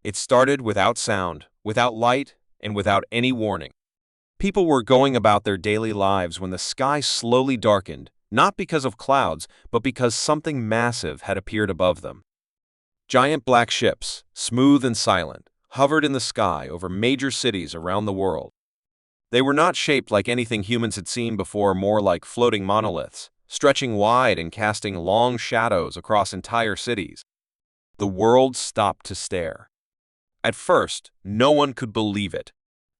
It started without sound, without light, and without any warning. People were going about their daily lives when the sky slowly darkened, not because of clouds, but because something massive had appeared above them. Giant black ships, smooth and silent, hovered in the sky over major cities around the world. They were not shaped like anything humans had seen before, more like floating monoliths, stretching wide and casting long shadows across entire cities. The world stopped to stare. At first, no one could believe it.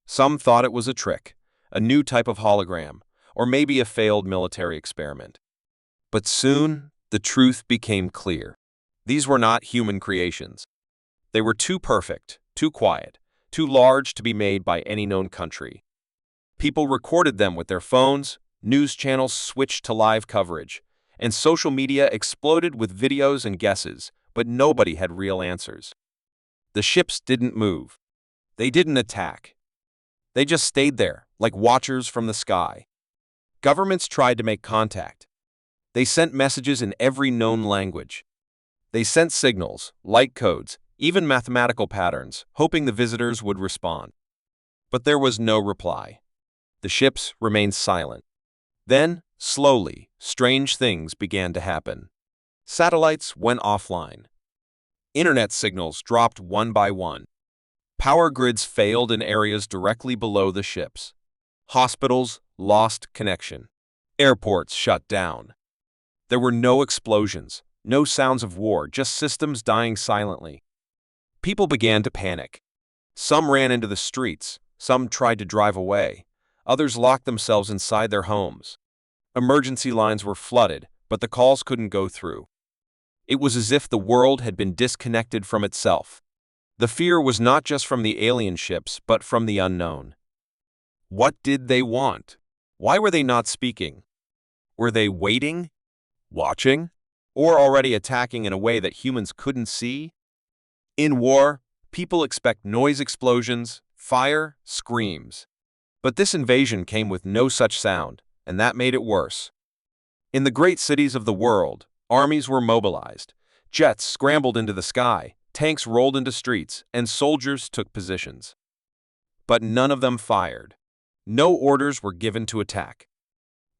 Some thought it was a trick, a new type of hologram, or maybe a failed military experiment. But soon, the truth became clear. These were not human creations. They were too perfect, too quiet, too large to be made by any known country. People recorded them with their phones, news channels switched to live coverage, and social media exploded with videos and guesses, but nobody had real answers. The ships didn't move. They didn't attack. They just stayed there, like watchers from the sky. Governments tried to make contact. They sent messages in every known language. They sent signals, light codes, even mathematical patterns, hoping the visitors would respond. But there was no reply. The ships remained silent. Then, slowly, strange things began to happen. Satellites went offline. Internet signals dropped one by one. Power grids failed in areas directly below the ships. Hospitals lost connection. Airports shut down. There were no explosions, no sounds of war, just systems dying silently. People began to panic. Some ran into the streets, some tried to drive away. Others locked themselves inside their homes. Emergency lines were flooded, but the calls couldn't go through. It was as if the world had been disconnected from itself. The fear was not just from the alien ships, but from the unknown. What did they want? Why were they not speaking? Were they waiting? Watching? Or already attacking in a way that humans couldn't see? In war, people expect noise, explosions, fire, screams. But this invasion came with no such sound, and that made it worse. In the great cities of the world, armies were mobilized. Jets scrambled into the sky, tanks rolled into streets, and soldiers took positions. But none of them fired. No orders were given to attack.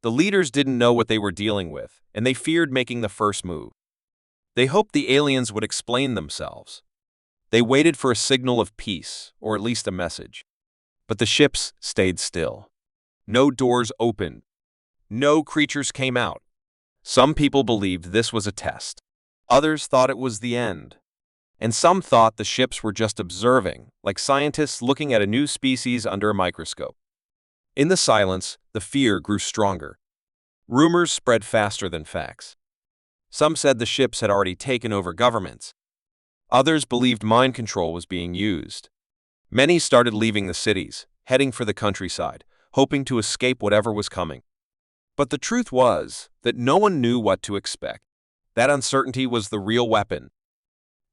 The leaders didn't know what they were dealing with, and they feared making the first move. They hoped the aliens would explain themselves. They waited for a signal of peace, or at least a message. But the ships stayed still. No doors opened. No creatures came out. Some people believed this was a test. Others thought it was the end. And some thought the ships were just observing, like scientists looking at a new species under a microscope. In the silence, the fear grew stronger. Rumors spread faster than facts. Some said the ships had already taken over governments. Others believed mind control was being used. Many started leaving the cities, heading for the countryside, hoping to escape whatever was coming. But the truth was that no one knew what to expect. That uncertainty was the real weapon.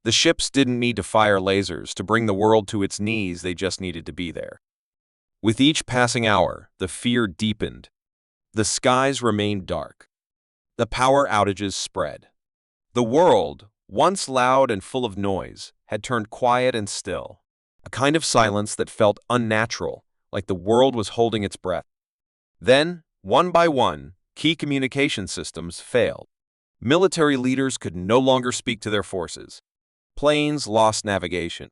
The ships didn't need to fire lasers to bring the world to its knees, they just needed to be there. With each passing hour, the fear deepened. The skies remained dark. The power outages spread. The world, once loud and full of noise, had turned quiet and still. A kind of silence that felt unnatural, like the world was holding its breath. Then, one by one, key communication systems failed. Military leaders could no longer speak to their forces. Planes lost navigation.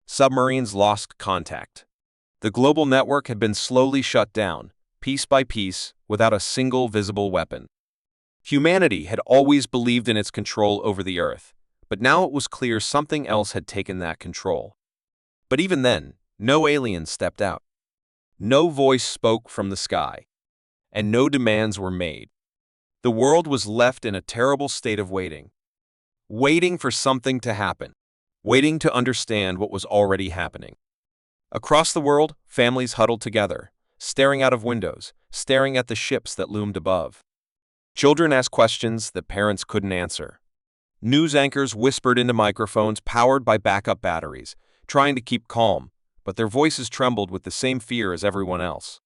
Submarines lost contact. The global network had been slowly shut down, piece by piece, without a single visible weapon. Humanity had always believed in its control over the Earth, but now it was clear something else had taken that control. But even then, no aliens stepped out. No voice spoke from the sky, and no demands were made. The world was left in a terrible state of waiting. Waiting for something to happen. Waiting to understand what was already happening. Across the world, families huddled together, staring out of windows, staring at the ships that loomed above. Children asked questions that parents couldn't answer. News anchors whispered into microphones powered by backup batteries, trying to keep calm, but their voices trembled with the same fear as everyone else.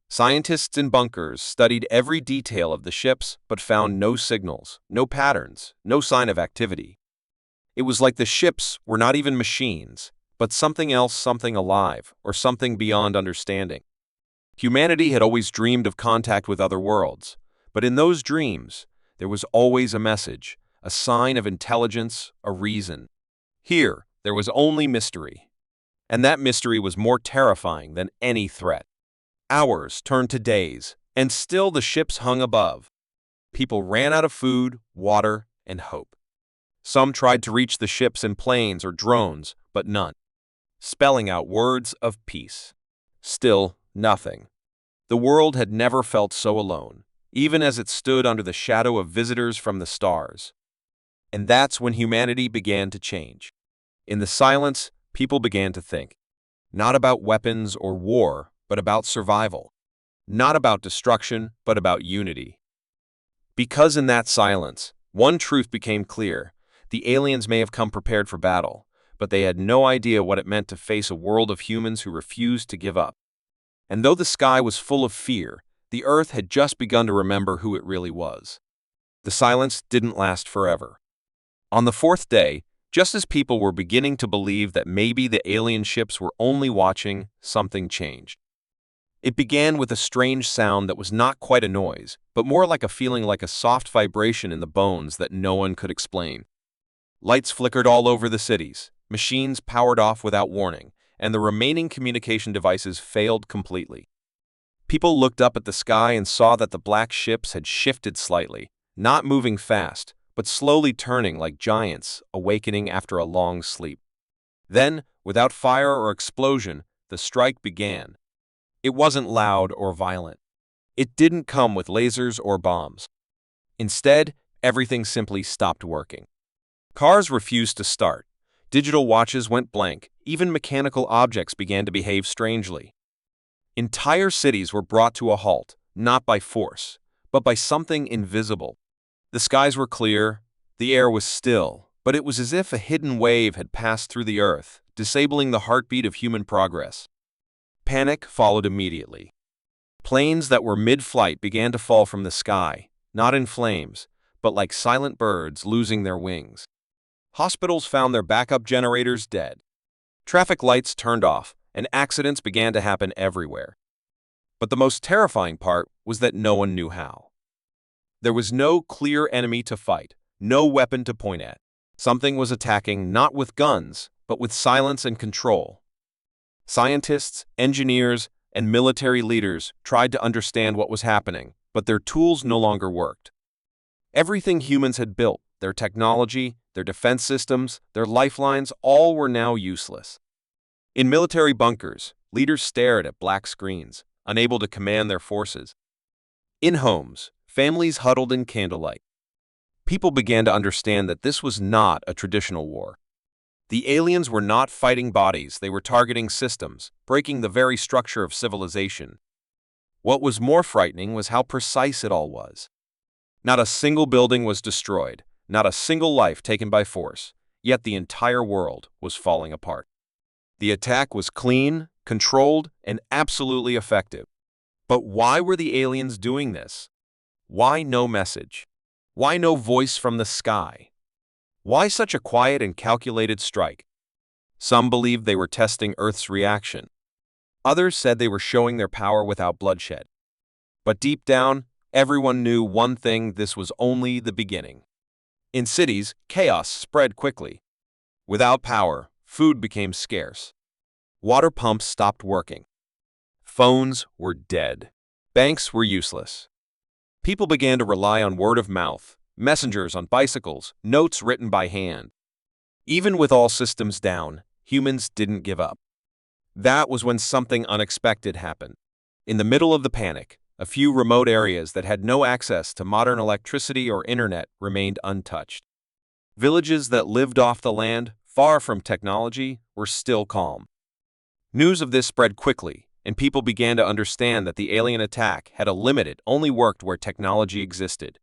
Scientists in bunkers studied every detail of the ships but found no signals, no patterns, no sign of activity. It was like the ships were not even machines, but something else, something alive, or something beyond understanding. Humanity had always dreamed of contact with other worlds, but in those dreams, there was always a message, a sign of intelligence, a reason. Here, there was only mystery, and that mystery was more terrifying than any threat. Hours turned to days, and still the ships hung above. People ran out of food, water, and hope. Some tried to reach the ships in planes or drones, but none, spelling out words of peace. Still, nothing. The world had never felt so alone, even as it stood under the shadow of visitors from the stars. And that's when humanity began to change. In the silence, people began to think, not about weapons or war, but about survival. Not about destruction, but about unity. Because in that silence, one truth became clear. The aliens may have come prepared for battle, but they had no idea what it meant to face a world of humans who refused to give up. And though the sky was full of fear, the Earth had just begun to remember who it really was. The silence didn't last forever. On the fourth day, just as people were beginning to believe that maybe the alien ships were only watching, something changed. It began with a strange sound that was not quite a noise, but more like a feeling, like a soft vibration in the bones that no one could explain. Lights flickered all over the cities, machines powered off without warning, and the remaining communication devices failed completely. People looked up at the sky and saw that the black ships had shifted slightly, not moving fast, but slowly turning like giants, awakening after a long sleep. Then, without fire or explosion, the strike began. It wasn't loud or violent. It didn't come with lasers or bombs. Instead, everything simply stopped working. Cars refused to start. Digital watches went blank. Even mechanical objects began to behave strangely. Entire cities were brought to a halt, not by force, but by something invisible. The skies were clear, the air was still, but it was as if a hidden wave had passed through the earth, disabling the heartbeat of human progress. Panic followed immediately. Planes that were mid-flight began to fall from the sky, not in flames, but like silent birds losing their wings. Hospitals found their backup generators dead. Traffic lights turned off, and accidents began to happen everywhere. But the most terrifying part was that no one knew how. There was no clear enemy to fight, no weapon to point at. Something was attacking not with guns, but with silence and control. Scientists, engineers, and military leaders tried to understand what was happening, but their tools no longer worked. Everything humans had built, their technology, their defense systems, their lifelines, all were now useless. In military bunkers, leaders stared at black screens, unable to command their forces. In homes, families huddled in candlelight. People began to understand that this was not a traditional war. The aliens were not fighting bodies, they were targeting systems, breaking the very structure of civilization. What was more frightening was how precise it all was. Not a single building was destroyed, not a single life taken by force, yet the entire world was falling apart. The attack was clean, controlled, and absolutely effective. But why were the aliens doing this? Why no message? Why no voice from the sky? Why such a quiet and calculated strike? Some believed they were testing Earth's reaction. Others said they were showing their power without bloodshed. But deep down, everyone knew one thing: this was only the beginning. In cities, chaos spread quickly. Without power, food became scarce. Water pumps stopped working. Phones were dead. Banks were useless. People began to rely on word of mouth, messengers on bicycles, notes written by hand. Even with all systems down, humans didn't give up. That was when something unexpected happened. In the middle of the panic, a few remote areas that had no access to modern electricity or internet remained untouched. Villages that lived off the land, far from technology, were still calm. News of this spread quickly, and people began to understand that the alien attack had a limit. It only worked where technology existed.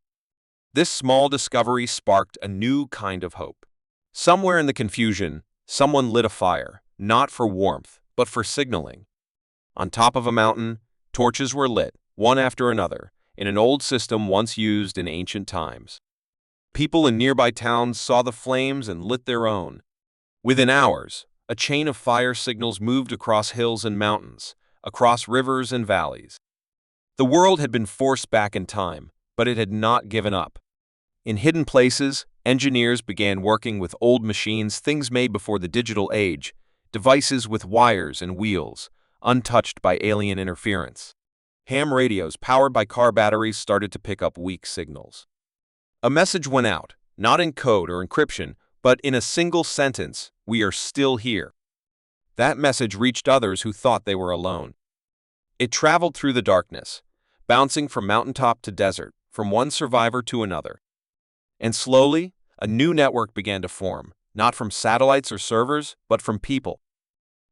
This small discovery sparked a new kind of hope. Somewhere in the confusion, someone lit a fire, not for warmth, but for signaling. On top of a mountain, torches were lit, one after another, in an old system once used in ancient times. People in nearby towns saw the flames and lit their own. Within hours, a chain of fire signals moved across hills and mountains, across rivers and valleys. The world had been forced back in time, but it had not given up. In hidden places, engineers began working with old machines, things made before the digital age, devices with wires and wheels, untouched by alien interference. Ham radios powered by car batteries started to pick up weak signals. A message went out, not in code or encryption, but in a single sentence: "We are still here." That message reached others who thought they were alone. It traveled through the darkness, bouncing from mountaintop to desert, from one survivor to another. And slowly, a new network began to form, not from satellites or servers, but from people.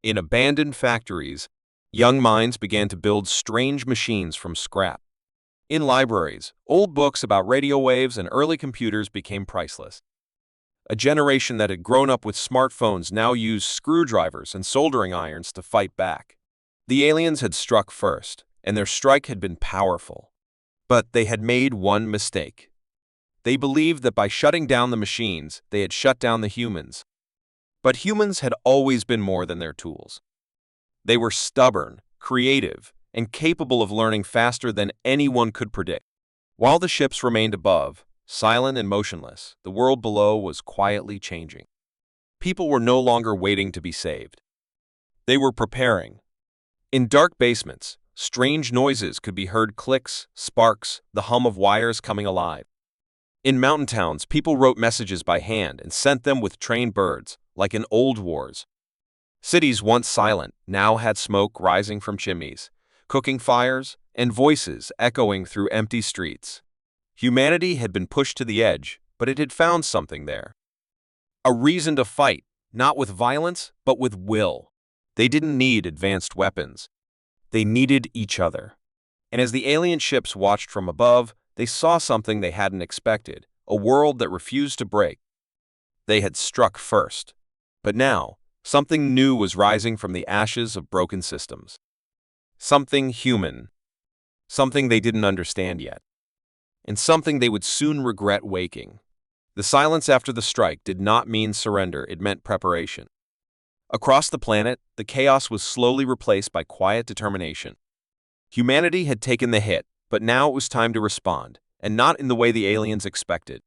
In abandoned factories, young minds began to build strange machines from scrap. In libraries, old books about radio waves and early computers became priceless. A generation that had grown up with smartphones now used screwdrivers and soldering irons to fight back. The aliens had struck first, and their strike had been powerful. But they had made one mistake. They believed that by shutting down the machines, they had shut down the humans. But humans had always been more than their tools. They were stubborn, creative, and capable of learning faster than anyone could predict. While the ships remained above, silent and motionless, the world below was quietly changing. People were no longer waiting to be saved. They were preparing. In dark basements, strange noises could be heard: clicks, sparks, the hum of wires coming alive. In mountain towns, people wrote messages by hand and sent them with trained birds, like in old wars. Cities once silent now had smoke rising from chimneys, cooking fires, and voices echoing through empty streets. Humanity had been pushed to the edge, but it had found something there. A reason to fight, not with violence, but with will. They didn't need advanced weapons. They needed each other. And as the alien ships watched from above, they saw something they hadn't expected: a world that refused to break. They had struck first. But now, something new was rising from the ashes of broken systems. Something human. Something they didn't understand yet. And something they would soon regret waking. The silence after the strike did not mean surrender, it meant preparation. Across the planet, the chaos was slowly replaced by quiet determination. Humanity had taken the hit, but now it was time to respond, and not in the way the aliens expected.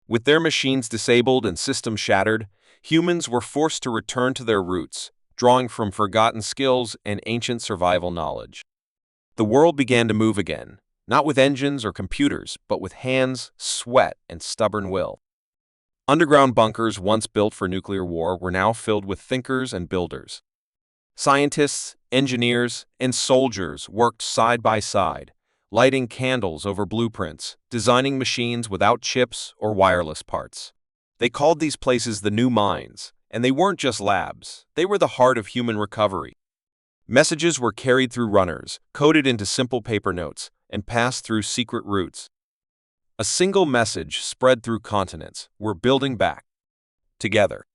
With their machines disabled and systems shattered, humans were forced to return to their roots, drawing from forgotten skills and ancient survival knowledge. The world began to move again, not with engines or computers, but with hands, sweat, and stubborn will. Underground bunkers once built for nuclear war were now filled with thinkers and builders. Scientists, engineers, and soldiers worked side by side, lighting candles over blueprints, designing machines without chips or wireless parts. They called these places the new mines, and they weren't just labs, they were the heart of human recovery. Messages were carried through runners, coded into simple paper notes, and passed through secret routes. A single message spread through continents: we're building back. Together.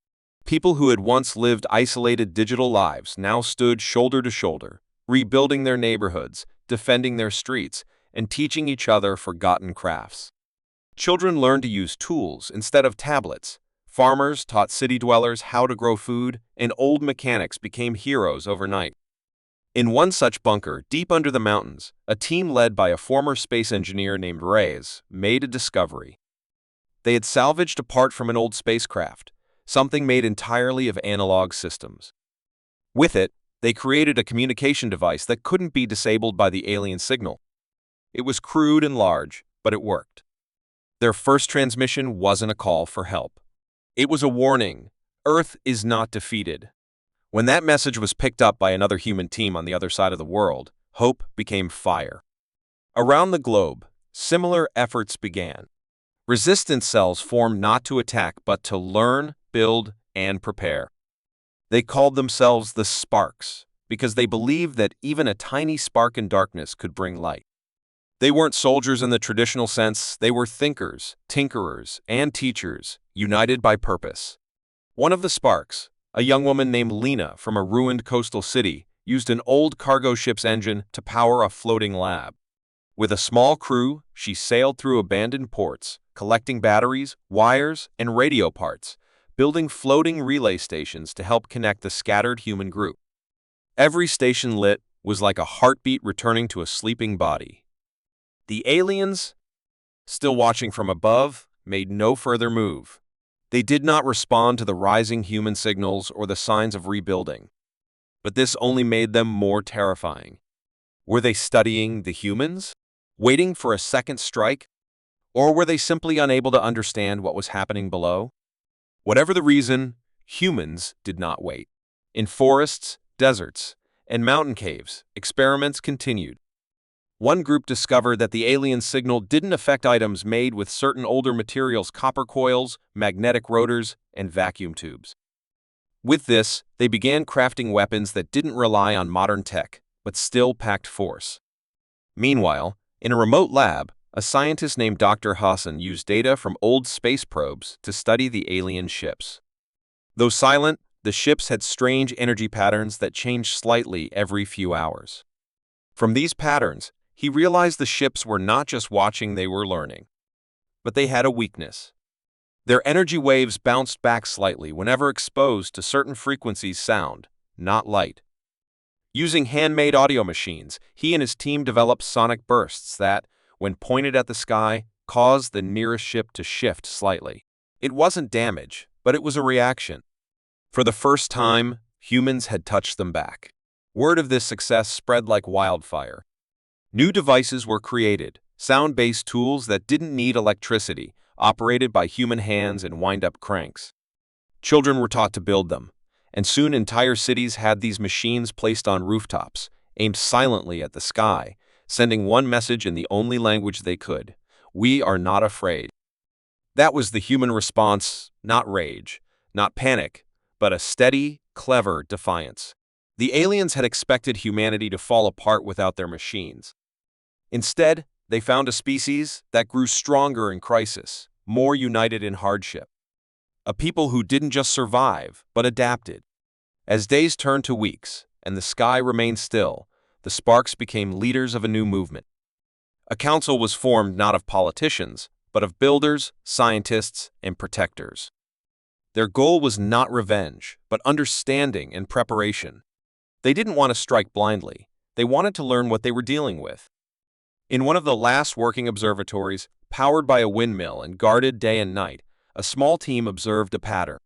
People who had once lived isolated digital lives now stood shoulder to shoulder, rebuilding their neighborhoods, defending their streets, and teaching each other forgotten crafts. Children learned to use tools instead of tablets. Farmers taught city dwellers how to grow food, and old mechanics became heroes overnight. In one such bunker, deep under the mountains, a team led by a former space engineer named Reyes made a discovery. They had salvaged a part from an old spacecraft, something made entirely of analog systems. With it, they created a communication device that couldn't be disabled by the alien signal. It was crude and large, but it worked. Their first transmission wasn't a call for help. It was a warning: Earth is not defeated. When that message was picked up by another human team on the other side of the world, hope became fire. Around the globe, similar efforts began. Resistance cells formed not to attack but to learn, build, and prepare. They called themselves the Sparks because they believed that even a tiny spark in darkness could bring light. They weren't soldiers in the traditional sense, they were thinkers, tinkerers, and teachers, united by purpose. One of the Sparks, a young woman named Lena from a ruined coastal city, used an old cargo ship's engine to power a floating lab. With a small crew, she sailed through abandoned ports, collecting batteries, wires, and radio parts, building floating relay stations to help connect the scattered human group. Every station lit was like a heartbeat returning to a sleeping body. The aliens, still watching from above, made no further move. They did not respond to the rising human signals or the signs of rebuilding. But this only made them more terrifying. Were they studying the humans, waiting for a second strike? Or were they simply unable to understand what was happening below? Whatever the reason, humans did not wait. In forests, deserts, and mountain caves, experiments continued. One group discovered that the alien signal didn't affect items made with certain older materials: copper coils, magnetic rotors, and vacuum tubes. With this, they began crafting weapons that didn't rely on modern tech, but still packed force. Meanwhile, in a remote lab, a scientist named Dr. Hassan used data from old space probes to study the alien ships. Though silent, the ships had strange energy patterns that changed slightly every few hours. From these patterns, he realized the ships were not just watching, they were learning. But they had a weakness. Their energy waves bounced back slightly whenever exposed to certain frequencies: sound, not light. Using handmade audio machines, he and his team developed sonic bursts that, when pointed at the sky, caused the nearest ship to shift slightly. It wasn't damage, but it was a reaction. For the first time, humans had touched them back. Word of this success spread like wildfire. New devices were created, sound-based tools that didn't need electricity, operated by human hands and wind-up cranks. Children were taught to build them, and soon entire cities had these machines placed on rooftops, aimed silently at the sky, sending one message in the only language they could: "We are not afraid." That was the human response, not rage, not panic, but a steady, clever defiance. The aliens had expected humanity to fall apart without their machines. Instead, they found a species that grew stronger in crisis, more united in hardship. A people who didn't just survive, but adapted. As days turned to weeks, and the sky remained still, the sparks became leaders of a new movement. A council was formed not of politicians, but of builders, scientists, and protectors. Their goal was not revenge, but understanding and preparation. They didn't want to strike blindly. They wanted to learn what they were dealing with. In one of the last working observatories, powered by a windmill and guarded day and night, a small team observed a pattern.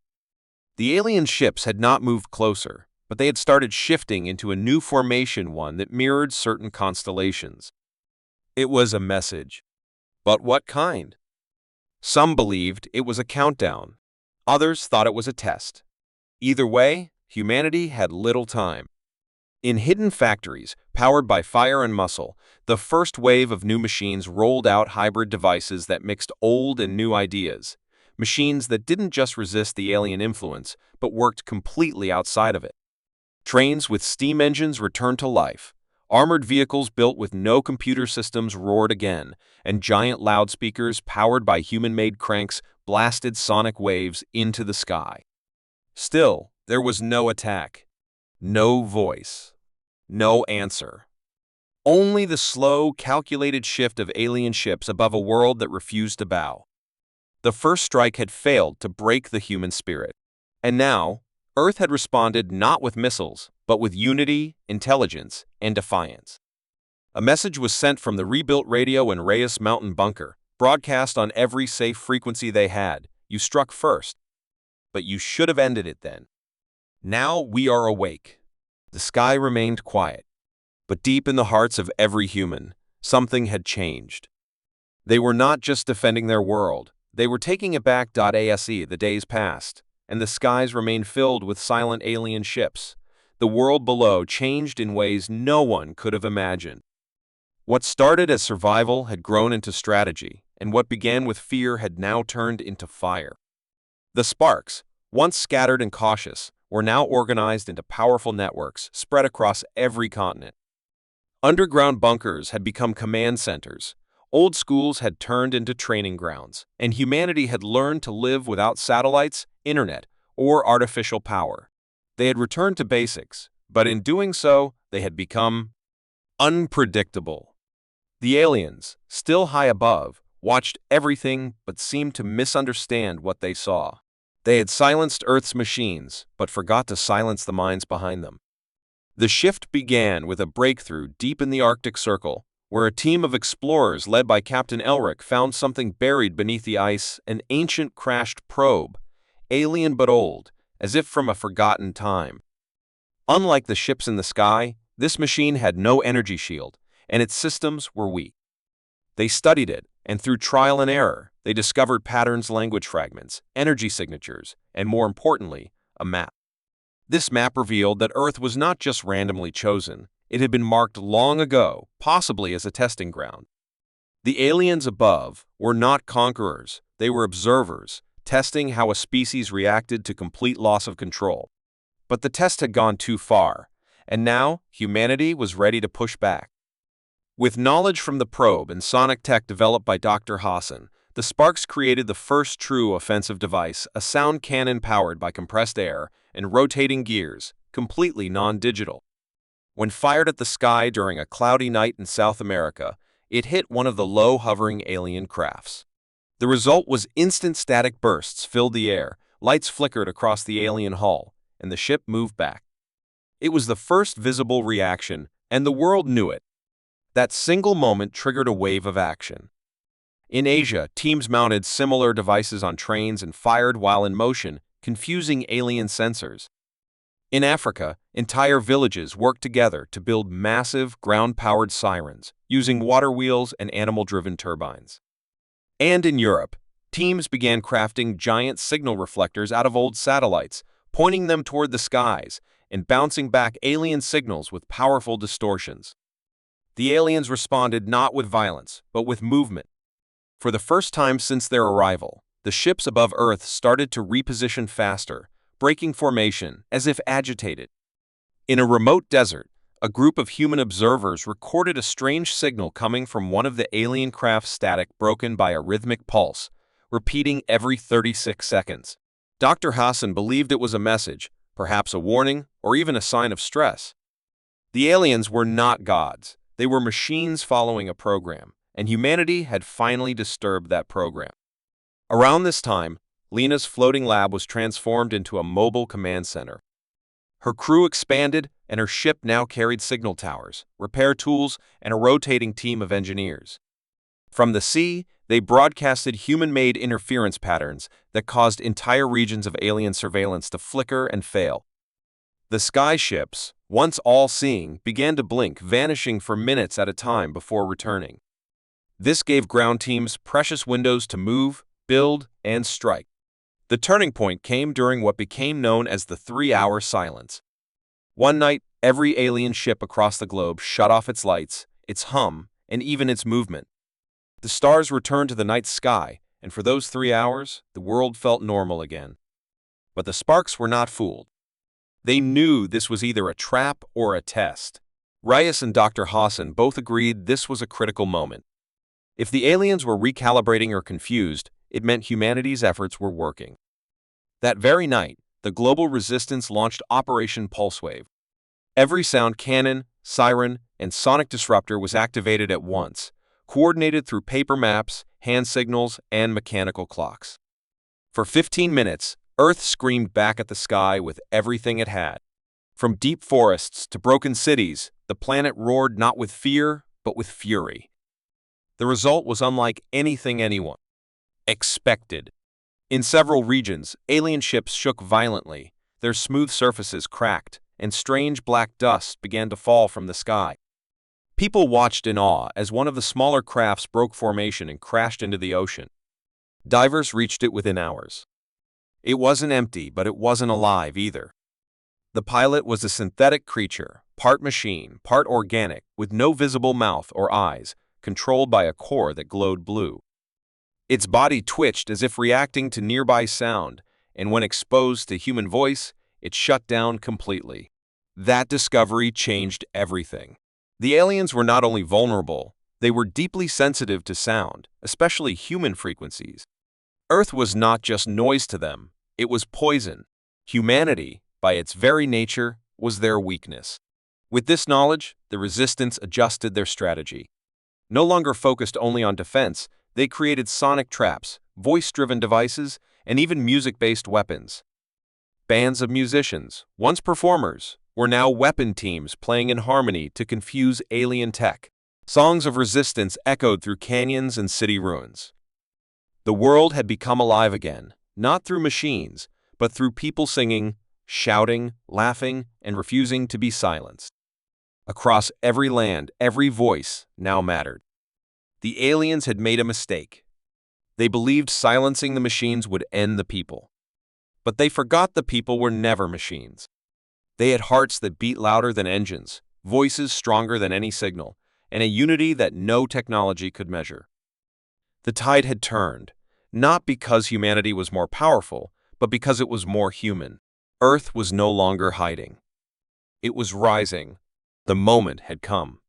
The alien ships had not moved closer, but they had started shifting into a new formation, one that mirrored certain constellations. It was a message. But what kind? Some believed it was a countdown. Others thought it was a test. Either way, humanity had little time. In hidden factories, powered by fire and muscle, the first wave of new machines rolled out: hybrid devices that mixed old and new ideas. Machines that didn't just resist the alien influence, but worked completely outside of it. Trains with steam engines returned to life. Armored vehicles built with no computer systems roared again, and giant loudspeakers powered by human-made cranks blasted sonic waves into the sky. Still, there was no attack, no voice, no answer. Only the slow, calculated shift of alien ships above a world that refused to bow. The first strike had failed to break the human spirit. And now, Earth had responded not with missiles, but with unity, intelligence, and defiance. A message was sent from the rebuilt radio in Reyes Mountain bunker, broadcast on every safe frequency they had: "You struck first, but you should have ended it then. Now we are awake." The sky remained quiet, but deep in the hearts of every human, something had changed. They were not just defending their world, they were taking it back. The days passed, and the skies remained filled with silent alien ships. The world below changed in ways no one could have imagined. What started as survival had grown into strategy, and what began with fear had now turned into fire. The sparks, once scattered and cautious, were now organized into powerful networks spread across every continent. Underground bunkers had become command centers. Old schools had turned into training grounds, and humanity had learned to live without satellites, internet, or artificial power. They had returned to basics, but in doing so, they had become unpredictable. The aliens, still high above, watched everything but seemed to misunderstand what they saw. They had silenced Earth's machines, but forgot to silence the minds behind them. The shift began with a breakthrough deep in the Arctic Circle, where a team of explorers led by Captain Elric found something buried beneath the ice, an ancient crashed probe, alien but old, as if from a forgotten time. Unlike the ships in the sky, this machine had no energy shield, and its systems were weak. They studied it, and through trial and error, they discovered patterns, language fragments, energy signatures, and more importantly, a map. This map revealed that Earth was not just randomly chosen, it had been marked long ago, possibly as a testing ground. The aliens above were not conquerors, they were observers, testing how a species reacted to complete loss of control. But the test had gone too far, and now humanity was ready to push back. With knowledge from the probe and sonic tech developed by Dr. Hassan, the Sparks created the first true offensive device, a sound cannon powered by compressed air and rotating gears, completely non-digital. When fired at the sky during a cloudy night in South America, it hit one of the low-hovering alien crafts. The result was instant static bursts filled the air, lights flickered across the alien hull, and the ship moved back. It was the first visible reaction, and the world knew it. That single moment triggered a wave of action. In Asia, teams mounted similar devices on trains and fired while in motion, confusing alien sensors. In Africa, entire villages worked together to build massive, ground-powered sirens, using water wheels and animal-driven turbines. And in Europe, teams began crafting giant signal reflectors out of old satellites, pointing them toward the skies, and bouncing back alien signals with powerful distortions. The aliens responded not with violence, but with movement. For the first time since their arrival, the ships above Earth started to reposition faster, breaking formation as if agitated. In a remote desert, a group of human observers recorded a strange signal coming from one of the alien craft's static broken by a rhythmic pulse, repeating every 36 seconds. Dr. Hassan believed it was a message, perhaps a warning, or even a sign of stress. The aliens were not gods. They were machines following a program, and humanity had finally disturbed that program. Around this time, Lena's floating lab was transformed into a mobile command center. Her crew expanded, and her ship now carried signal towers, repair tools, and a rotating team of engineers. From the sea, they broadcasted human-made interference patterns that caused entire regions of alien surveillance to flicker and fail. The sky ships, once all-seeing, began to blink, vanishing for minutes at a time before returning. This gave ground teams precious windows to move, build, and strike. The turning point came during what became known as the 3-hour silence. One night, every alien ship across the globe shut off its lights, its hum, and even its movement. The stars returned to the night sky, and for those 3 hours, the world felt normal again. But the Sparks were not fooled. They knew this was either a trap or a test. Reyes and Dr. Hassan both agreed this was a critical moment. If the aliens were recalibrating or confused, it meant humanity's efforts were working. That very night, the global resistance launched Operation Pulsewave. Every sound cannon, siren, and sonic disruptor was activated at once, coordinated through paper maps, hand signals, and mechanical clocks. For 15 minutes, Earth screamed back at the sky with everything it had. From deep forests to broken cities, the planet roared not with fear, but with fury. The result was unlike anything anyone expected. In several regions, alien ships shook violently, their smooth surfaces cracked, and strange black dust began to fall from the sky. People watched in awe as one of the smaller crafts broke formation and crashed into the ocean. Divers reached it within hours. It wasn't empty, but it wasn't alive either. The pilot was a synthetic creature, part machine, part organic, with no visible mouth or eyes, controlled by a core that glowed blue. Its body twitched as if reacting to nearby sound, and when exposed to human voice, it shut down completely. That discovery changed everything. The aliens were not only vulnerable, they were deeply sensitive to sound, especially human frequencies. Earth was not just noise to them, it was poison. Humanity, by its very nature, was their weakness. With this knowledge, the resistance adjusted their strategy. No longer focused only on defense, they created sonic traps, voice-driven devices, and even music-based weapons. Bands of musicians, once performers, were now weapon teams playing in harmony to confuse alien tech. Songs of resistance echoed through canyons and city ruins. The world had become alive again, not through machines, but through people singing, shouting, laughing, and refusing to be silenced. Across every land, every voice now mattered. The aliens had made a mistake. They believed silencing the machines would end the people. But they forgot the people were never machines. They had hearts that beat louder than engines, voices stronger than any signal, and a unity that no technology could measure. The tide had turned, not because humanity was more powerful, but because it was more human. Earth was no longer hiding. It was rising. The moment had come.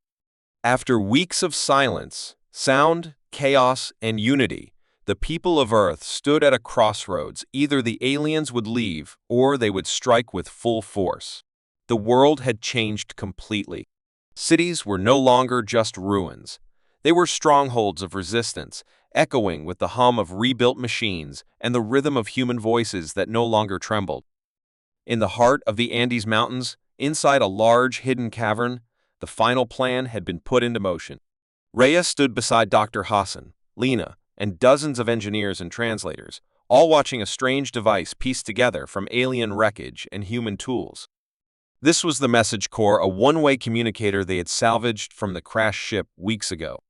After weeks of silence, sound, chaos, and unity, the people of Earth stood at a crossroads. Either the aliens would leave, or they would strike with full force. The world had changed completely. Cities were no longer just ruins. They were strongholds of resistance, echoing with the hum of rebuilt machines and the rhythm of human voices that no longer trembled. In the heart of the Andes Mountains, inside a large hidden cavern, the final plan had been put into motion. Rhea stood beside Dr. Hassan, Lena, and dozens of engineers and translators, all watching a strange device pieced together from alien wreckage and human tools. This was the message core, a one-way communicator they had salvaged from the crashed ship weeks ago.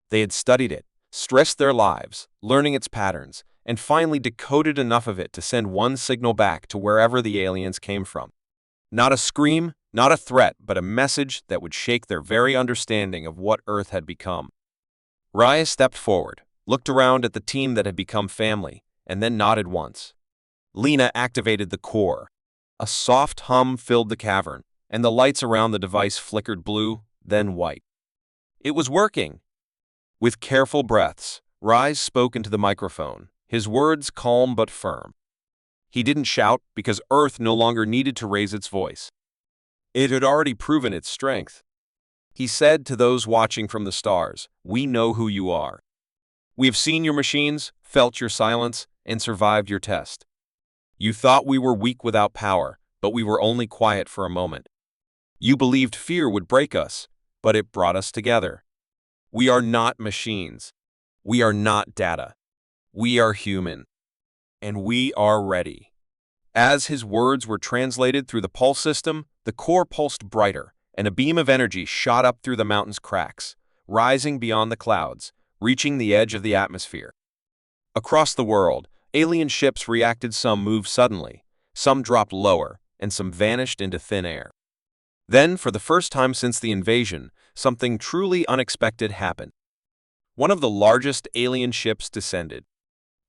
They had studied it, stressed their lives, learning its patterns, and finally decoded enough of it to send one signal back to wherever the aliens came from. Not a scream, not a threat, but a message that would shake their very understanding of what Earth had become. Raya stepped forward, looked around at the team that had become family, and then nodded once. Lena activated the core. A soft hum filled the cavern, and the lights around the device flickered blue, then white. It was working. With careful breaths, Rise spoke into the microphone, his words calm but firm. He didn't shout because Earth no longer needed to raise its voice. It had already proven its strength. He said to those watching from the stars, "We know who you are. We have seen your machines, felt your silence, and survived your test. You thought we were weak without power, but we were only quiet for a moment. You believed fear would break us, but it brought us together. We are not machines. We are not data. We are human. And we are ready." As his words were translated through the pulse system, the core pulsed brighter, and a beam of energy shot up through the mountain's cracks, rising beyond the clouds, reaching the edge of the atmosphere. Across the world, alien ships reacted. Some moved suddenly, some dropped lower, and some vanished into thin air. Then, for the first time since the invasion, something truly unexpected happened. One of the largest alien ships descended.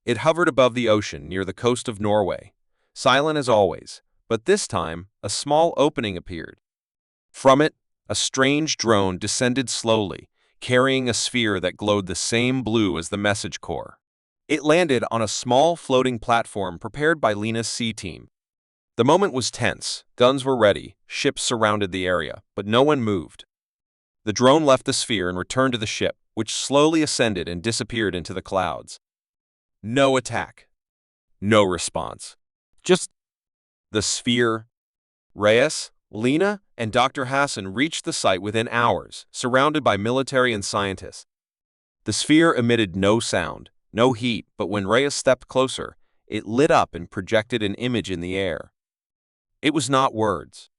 It hovered above the ocean near the coast of Norway, silent as always, but this time a small opening appeared. From it, a strange drone descended slowly, carrying a sphere that glowed the same blue as the message core. It landed on a small floating platform prepared by Lena's sea team. The moment was tense, guns were ready, ships surrounded the area, but no one moved. The drone left the sphere and returned to the ship, which slowly ascended and disappeared into the clouds. No attack. No response. Just the sphere. Reyes, Lena, and Dr. Hassan reached the site within hours, surrounded by military and scientists. The sphere emitted no sound, no heat, but when Reyes stepped closer, it lit up and projected an image in the air. It was not words.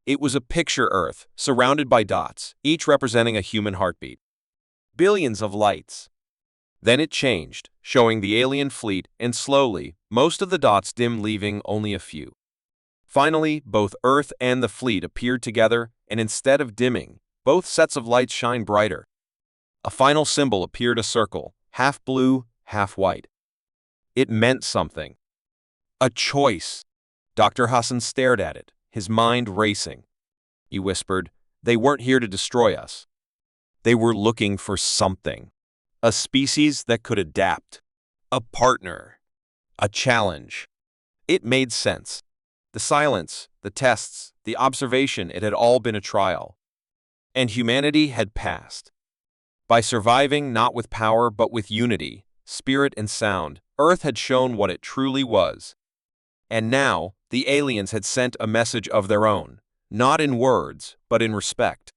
It was a picture Earth, surrounded by dots, each representing a human heartbeat. Billions of lights. Then it changed, showing the alien fleet, and slowly, most of the dots dimmed, leaving only a few. Finally, both Earth and the fleet appeared together, and instead of dimming, both sets of lights shined brighter. A final symbol appeared, a circle, half blue, half white. It meant something. A choice. Dr. Hassan stared at it, his mind racing. He whispered, "They weren't here to destroy us. They were looking for something. A species that could adapt. A partner. A challenge." It made sense. The silence, the tests, the observation, it had all been a trial. And humanity had passed. By surviving not with power but with unity, spirit and sound, Earth had shown what it truly was. And now, the aliens had sent a message of their own, not in words, but in respect.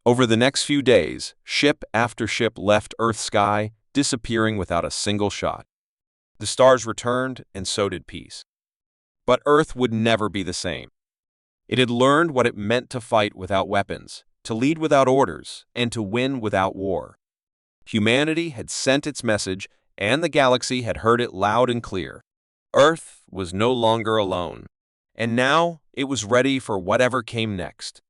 Over the next few days, ship after ship left Earth's sky, disappearing without a single shot. The stars returned, and so did peace. But Earth would never be the same. It had learned what it meant to fight without weapons, to lead without orders, and to win without war. Humanity had sent its message, and the galaxy had heard it loud and clear. Earth was no longer alone, and now it was ready for whatever came next.